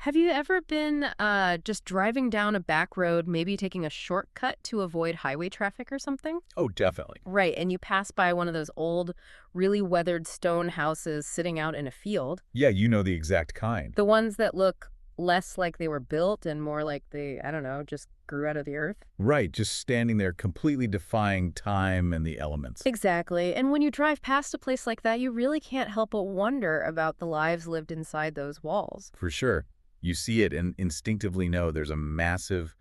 Have you ever been just driving down a back road, maybe taking a shortcut to avoid highway traffic or something? Oh, definitely. Right, and you pass by one of those old, really weathered stone houses sitting out in a field. Yeah, you know the exact kind. The ones that look less like they were built and more like they, I don't know, just grew out of the earth. Right, just standing there completely defying time and the elements. Exactly. And when you drive past a place like that, you really can't help but wonder about the lives lived inside those walls. For sure. You see it and instinctively know there's a massive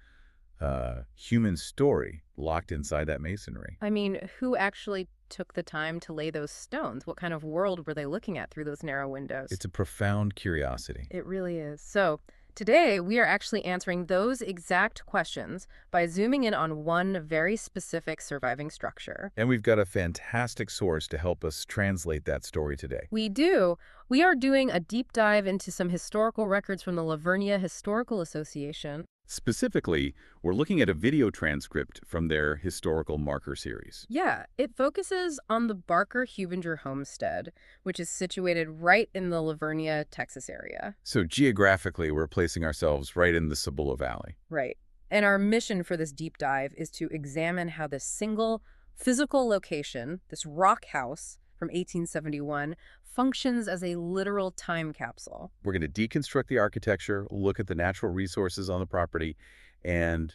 human story locked inside that masonry. I mean, who actually took the time to lay those stones? What kind of world were they looking at through those narrow windows? It's a profound curiosity. It really is. So, today we are actually answering those exact questions by zooming in on one very specific surviving structure. And we've got a fantastic source to help us translate that story today. We do. We are doing a deep dive into some historical records from the Vernia Historical Association. Specifically, we're looking at a video transcript from their historical marker series. Yeah, it focuses on the Barker-Huebinger Homestead, which is situated right in the Vernia, Texas area. So geographically, we're placing ourselves right in the Cibolo Valley. Right. And our mission for this deep dive is to examine how this single physical location, this rock house from 1871, functions as a literal time capsule. We're going to deconstruct the architecture, look at the natural resources on the property, and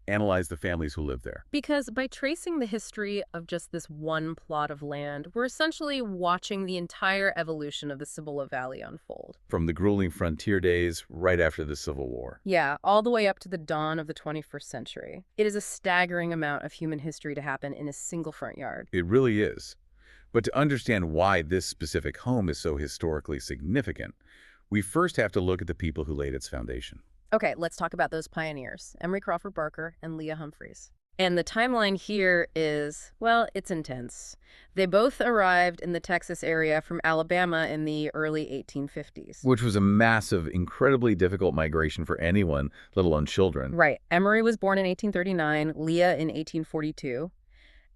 analyze the families who live there. Because by tracing the history of just this one plot of land, we're essentially watching the entire evolution of the Cibolo Valley unfold. From the grueling frontier days right after the Civil War. Yeah, all the way up to the dawn of the 21st century. It is a staggering amount of human history to happen in a single front yard. It really is. But to understand why this specific home is so historically significant, we first have to look at the people who laid its foundation. Okay, let's talk about those pioneers, Emory Crawford Barker and Leah Humphreys. And the timeline here is, well, it's intense. They both arrived in the Texas area from Alabama in the early 1850s. Which was a massive, incredibly difficult migration for anyone, let alone children. Right. Emory was born in 1839, Leah in 1842.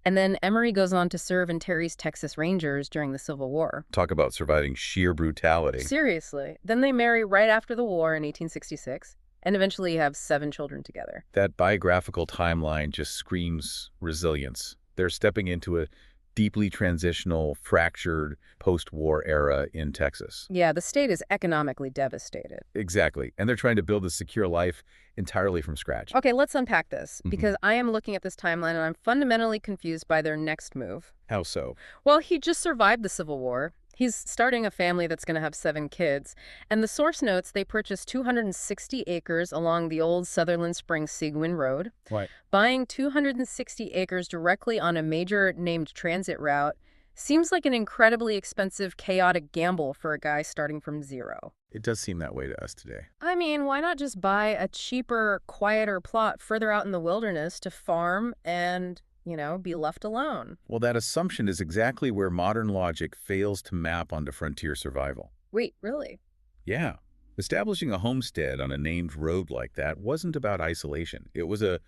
And then Emory goes on to serve in Terry's Texas Rangers during the Civil War. Talk about surviving sheer brutality. Seriously. Then they marry right after the war in 1866 and eventually have 7 children together. That biographical timeline just screams resilience. They're stepping into a deeply transitional, fractured post-war era in Texas. Yeah, the state is economically devastated. Exactly. And they're trying to build a secure life entirely from scratch. Okay, let's unpack this, because I am looking at this timeline and I'm fundamentally confused by their next move. How so? Well, he just survived the Civil War. He's starting a family that's going to have 7 kids. And the source notes they purchased 260 acres along the old Sutherland Springs-Seguin Road. Right. Buying 260 acres directly on a major named transit route seems like an incredibly expensive, chaotic gamble for a guy starting from zero. It does seem that way to us today. I mean, why not just buy a cheaper, quieter plot further out in the wilderness to farm and be left alone? Well, that assumption is exactly where modern logic fails to map onto frontier survival. Wait, really? Yeah. Establishing a homestead on a named road like that wasn't about isolation. It was a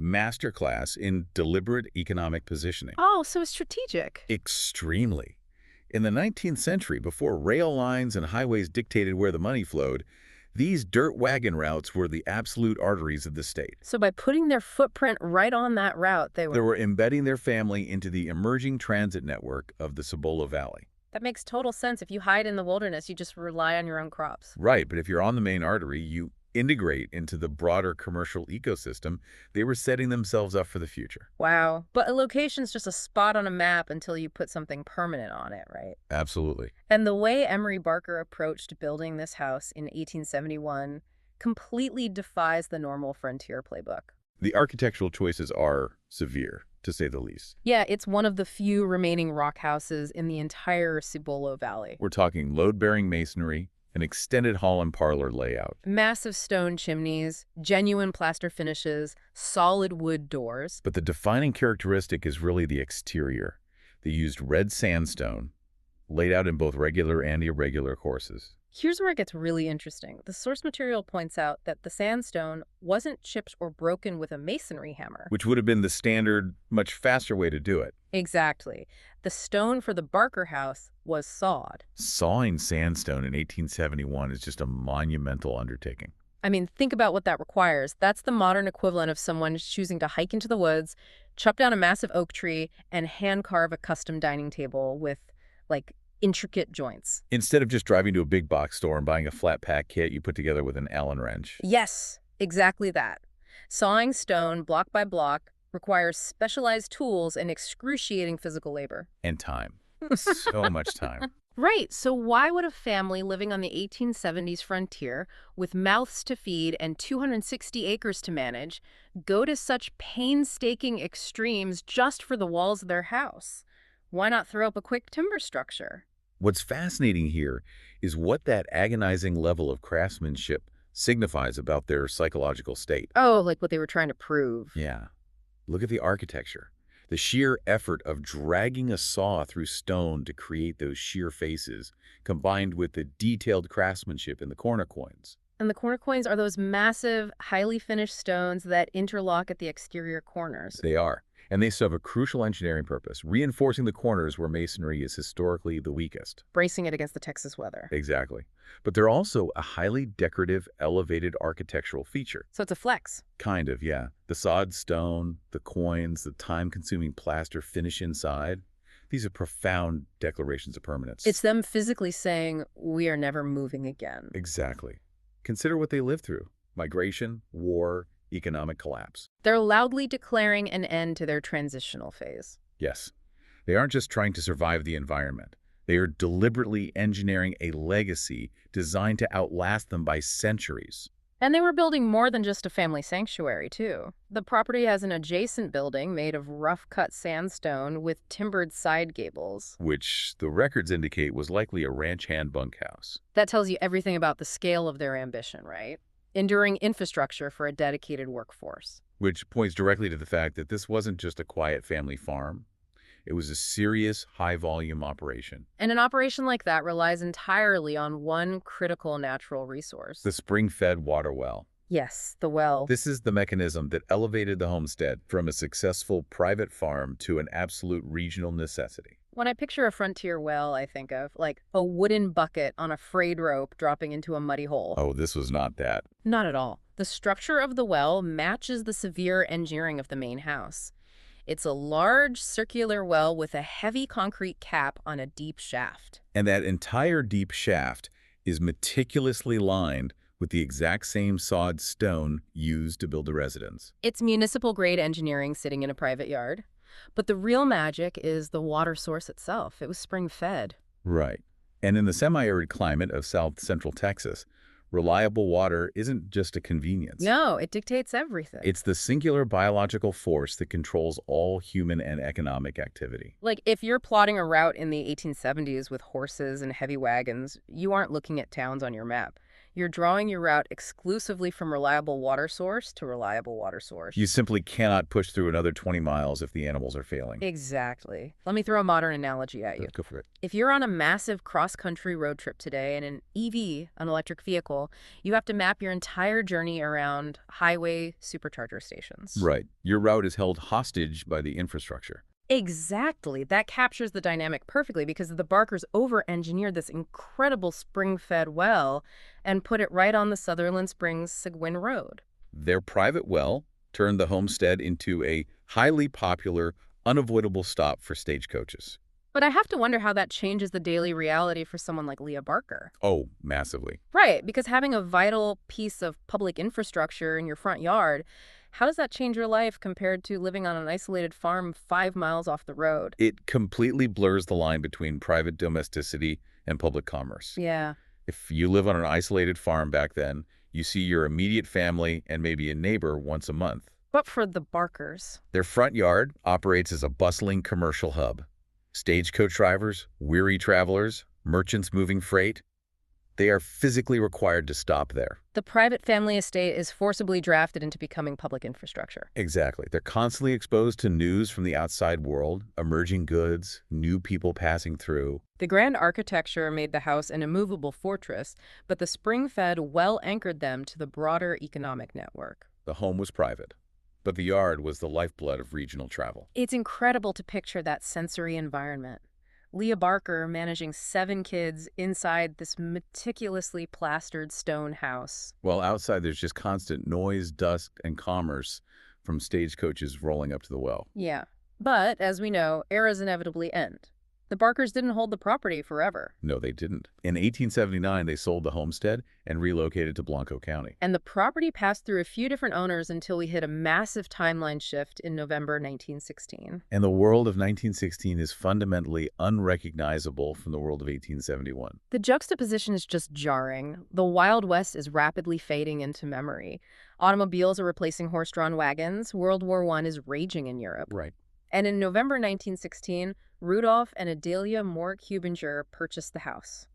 masterclass in deliberate economic positioning. Oh, so it's strategic. Extremely. In the 19th century, before rail lines and highways dictated where the money flowed, these dirt wagon routes were the absolute arteries of the state. So by putting their footprint right on that route, they were embedding their family into the emerging transit network of the Cibolo Valley. That makes total sense. If you hide in the wilderness, you just rely on your own crops. Right, but if you're on the main artery, you integrate into the broader commercial ecosystem. They were setting themselves up for the future. Wow. But a location's just a spot on a map until you put something permanent on it, right? Absolutely. And the way Emory Barker approached building this house in 1871 completely defies the normal frontier playbook. The architectural choices are severe, to say the least. Yeah, it's one of the few remaining rock houses in the entire Cibolo Valley. We're talking load-bearing masonry, an extended hall and parlor layout. Massive stone chimneys, genuine plaster finishes, solid wood doors. But the defining characteristic is really the exterior. They used red sandstone, laid out in both regular and irregular courses. Here's where it gets really interesting. The source material points out that the sandstone wasn't chipped or broken with a masonry hammer. Which would have been the standard, much faster way to do it. Exactly. The stone for the Barker house was sawed. Sawing sandstone in 1871 is just a monumental undertaking. I mean, think about what that requires. That's the modern equivalent of someone choosing to hike into the woods, chop down a massive oak tree, and hand carve a custom dining table with, like, intricate joints. Instead of just driving to a big box store and buying a flat pack kit you put together with an Allen wrench. Yes, exactly that. Sawing stone block by block requires specialized tools and excruciating physical labor. And time. So much time. Right, so why would a family living on the 1870s frontier with mouths to feed and 260 acres to manage go to such painstaking extremes just for the walls of their house? Why not throw up a quick timber structure? What's fascinating here is what that agonizing level of craftsmanship signifies about their psychological state. Oh, like what they were trying to prove. Yeah. Look at the architecture. The sheer effort of dragging a saw through stone to create those sheer faces, combined with the detailed craftsmanship in the corner quoins. And the corner quoins are those massive, highly finished stones that interlock at the exterior corners. They are. And they serve a crucial engineering purpose, reinforcing the corners where masonry is historically the weakest. Bracing it against the Texas weather. Exactly. But they're also a highly decorative, elevated architectural feature. So it's a flex. Kind of, yeah. The sawed stone, the quoins, the time-consuming plaster finish inside. These are profound declarations of permanence. It's them physically saying, we are never moving again. Exactly. Consider what they lived through. Migration, war, economic collapse. They're loudly declaring an end to their transitional phase. Yes. They aren't just trying to survive the environment. They are deliberately engineering a legacy designed to outlast them by centuries. And they were building more than just a family sanctuary, too. The property has an adjacent building made of rough-cut sandstone with timbered side gables. Which the records indicate was likely a ranch hand bunkhouse. That tells you everything about the scale of their ambition, right? Enduring infrastructure for a dedicated workforce. Which points directly to the fact that this wasn't just a quiet family farm. It was a serious, high-volume operation. And an operation like that relies entirely on one critical natural resource. The spring-fed water well. Yes, the well. This is the mechanism that elevated the homestead from a successful private farm to an absolute regional necessity. When I picture a frontier well, I think of, like, a wooden bucket on a frayed rope dropping into a muddy hole. Oh, this was not that. Not at all. The structure of the well matches the severe engineering of the main house. It's a large circular well with a heavy concrete cap on a deep shaft. And that entire deep shaft is meticulously lined with the exact same sawed stone used to build the residence. It's municipal-grade engineering sitting in a private yard. But the real magic is the water source itself. It was spring-fed. Right. And in the semi-arid climate of south-central Texas, reliable water isn't just a convenience. No, it dictates everything. It's the singular biological force that controls all human and economic activity. Like, if you're plotting a route in the 1870s with horses and heavy wagons, you aren't looking at towns on your map. You're drawing your route exclusively from reliable water source to reliable water source. You simply cannot push through another 20 miles if the animals are failing. Exactly. Let me throw a modern analogy at you. Go for it. If you're on a massive cross-country road trip today in an EV, an electric vehicle, you have to map your entire journey around highway supercharger stations. Right. Your route is held hostage by the infrastructure. Exactly. That captures the dynamic perfectly because the Barkers over-engineered this incredible spring-fed well and put it right on the Sutherland Springs-Seguin Road. Their private well turned the homestead into a highly popular, unavoidable stop for stagecoaches. But I have to wonder how that changes the daily reality for someone like Leah Barker. Oh, massively. Right, because having a vital piece of public infrastructure in your front yard, how does that change your life compared to living on an isolated farm 5 miles off the road? It completely blurs the line between private domesticity and public commerce. Yeah. If you live on an isolated farm back then, you see your immediate family and maybe a neighbor once a month. But for the Barkers, Their front yard operates as a bustling commercial hub. Stagecoach drivers, weary travelers, merchants moving freight. They are physically required to stop there. The private family estate is forcibly drafted into becoming public infrastructure. Exactly. They're constantly exposed to news from the outside world, emerging goods, new people passing through. The grand architecture made the house an immovable fortress, but the spring-fed well anchored them to the broader economic network. The home was private, but the yard was the lifeblood of regional travel. It's incredible to picture that sensory environment. Leah Barker managing 7 kids inside this meticulously plastered stone house. While outside there's just constant noise, dust, and commerce from stagecoaches rolling up to the well. Yeah. But, as we know, eras inevitably end. The Barkers didn't hold the property forever. No, they didn't. In 1879, they sold the homestead and relocated to Blanco County. And the property passed through a few different owners until we hit a massive timeline shift in November 1916. And the world of 1916 is fundamentally unrecognizable from the world of 1871. The juxtaposition is just jarring. The Wild West is rapidly fading into memory. Automobiles are replacing horse-drawn wagons. World War I is raging in Europe. Right. And in November 1916, Rudolph and Adelia Huebinger purchased the house.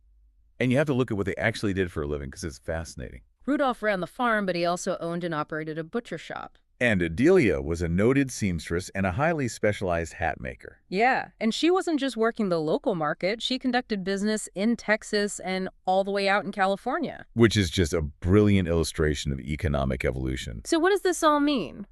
And you have to look at what they actually did for a living because it's fascinating. Rudolph ran the farm, but he also owned and operated a butcher shop. And Adelia was a noted seamstress and a highly specialized hat maker. Yeah, and she wasn't just working the local market. She conducted business in Texas and all the way out in California. Which is just a brilliant illustration of economic evolution. So what does this all mean?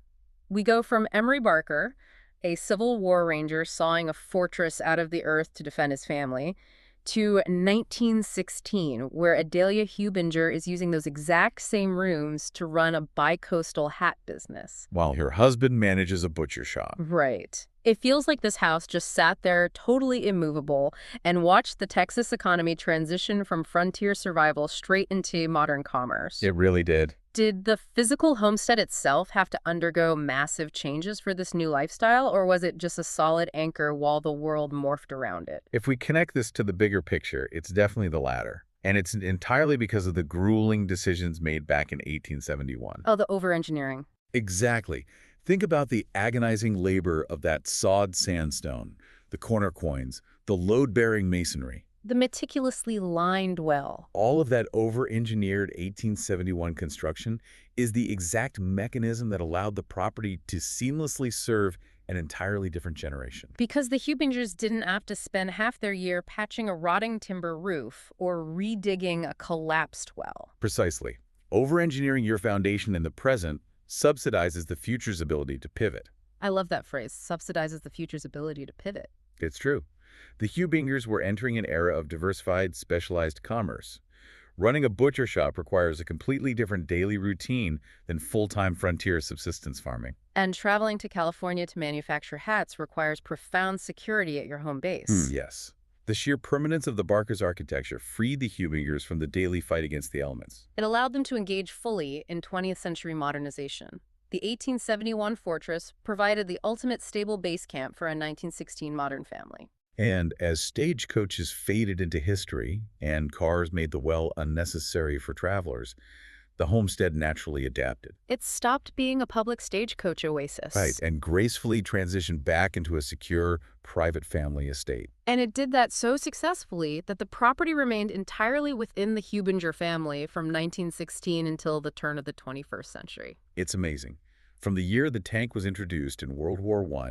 We go from Emory Barker, a Civil War ranger sawing a fortress out of the earth to defend his family, to 1916, where Adelia Huebinger is using those exact same rooms to run a bi-coastal hat business. While her husband manages a butcher shop. Right. It feels like this house just sat there totally immovable and watched the Texas economy transition from frontier survival straight into modern commerce. It really did. Did the physical homestead itself have to undergo massive changes for this new lifestyle, or was it just a solid anchor while the world morphed around it? If we connect this to the bigger picture, it's definitely the latter. And it's entirely because of the grueling decisions made back in 1871. Oh, the over-engineering. Exactly. Think about the agonizing labor of that sawed sandstone, the corner quoins, the load-bearing masonry. The meticulously lined well. All of that over-engineered 1871 construction is the exact mechanism that allowed the property to seamlessly serve an entirely different generation. Because the Huebingers didn't have to spend half their year patching a rotting timber roof or redigging a collapsed well. Precisely. Over-engineering your foundation in the present subsidizes the future's ability to pivot. I love that phrase, subsidizes the future's ability to pivot. It's true. The Huebingers were entering an era of diversified, specialized commerce. Running a butcher shop requires a completely different daily routine than full-time frontier subsistence farming. And traveling to California to manufacture hats requires profound security at your home base. Yes. The sheer permanence of the Barker's architecture freed the Huebingers from the daily fight against the elements. It allowed them to engage fully in 20th century modernization. The 1871 fortress provided the ultimate stable base camp for a 1916 modern family. And as stagecoaches faded into history and cars made the well unnecessary for travelers, the homestead naturally adapted. It stopped being a public stagecoach oasis. Right, and gracefully transitioned back into a secure, private family estate. And it did that so successfully that the property remained entirely within the Huebinger family from 1916 until the turn of the 21st century. It's amazing. From the year the tank was introduced in World War I,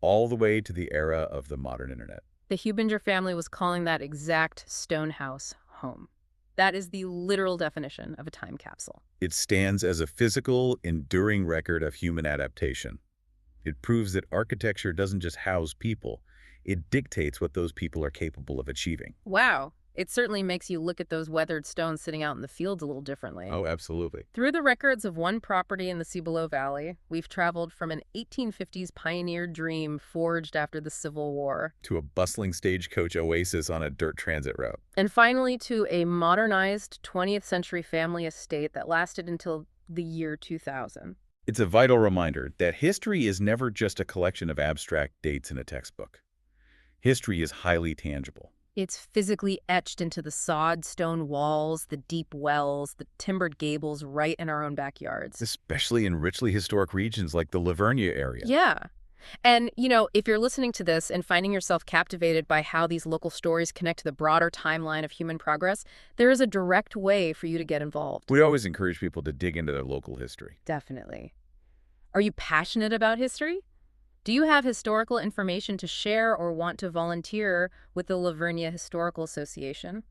all the way to the era of the modern internet. The Huebinger family was calling that exact stone house home. That is the literal definition of a time capsule. It stands as a physical, enduring record of human adaptation. It proves that architecture doesn't just house people, it dictates what those people are capable of achieving. Wow. It certainly makes you look at those weathered stones sitting out in the fields a little differently. Oh, absolutely. Through the records of one property in the Cibolo Valley, we've traveled from an 1850s pioneer dream forged after the Civil War To a bustling stagecoach oasis on a dirt transit route. and finally to a modernized 20th century family estate that lasted until the year 2000. It's a vital reminder that history is never just a collection of abstract dates in a textbook. History is highly tangible. It's physically etched into the sawed stone walls, the deep wells, the timbered gables right in our own backyards. Especially in richly historic regions like the Vernia area. Yeah. And, if you're listening to this and finding yourself captivated by how these local stories connect to the broader timeline of human progress, there is a direct way for you to get involved. We always encourage people to dig into their local history. Definitely. Are you passionate about history? Do you have historical information to share or want to volunteer with the Vernia Historical Association?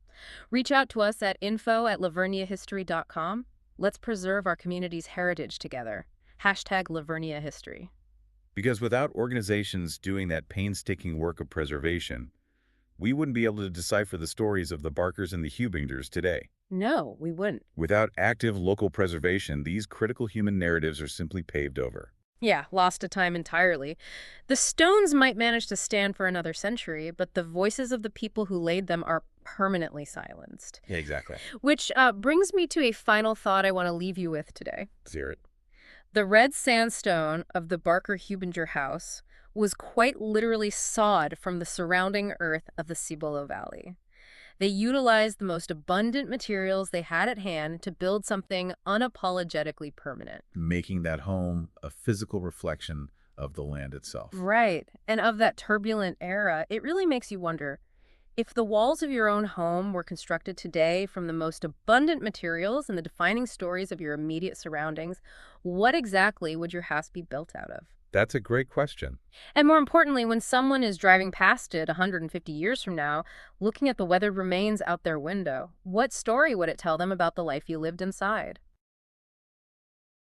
Reach out to us at info@laverniahistory.com. Let's preserve our community's heritage together. #LaverniaHistory. Because without organizations doing that painstaking work of preservation, we wouldn't be able to decipher the stories of the Barkers and the Huebingers today. No, we wouldn't. Without active local preservation, these critical human narratives are simply paved over. Yeah, lost to time entirely. The stones might manage to stand for another century, but the voices of the people who laid them are permanently silenced. Yeah, exactly. Which brings me to a final thought I want to leave you with today. Let's hear it. The red sandstone of the Barker-Huebinger house was quite literally sawed from the surrounding earth of the Cibolo Valley. They utilized the most abundant materials they had at hand to build something unapologetically permanent. Making that home a physical reflection of the land itself. Right. And of that turbulent era, it really makes you wonder, if the walls of your own home were constructed today from the most abundant materials and the defining stories of your immediate surroundings, what exactly would your house be built out of? That's a great question. And more importantly, when someone is driving past it 150 years from now, looking at the weathered remains out their window, what story would it tell them about the life you lived inside?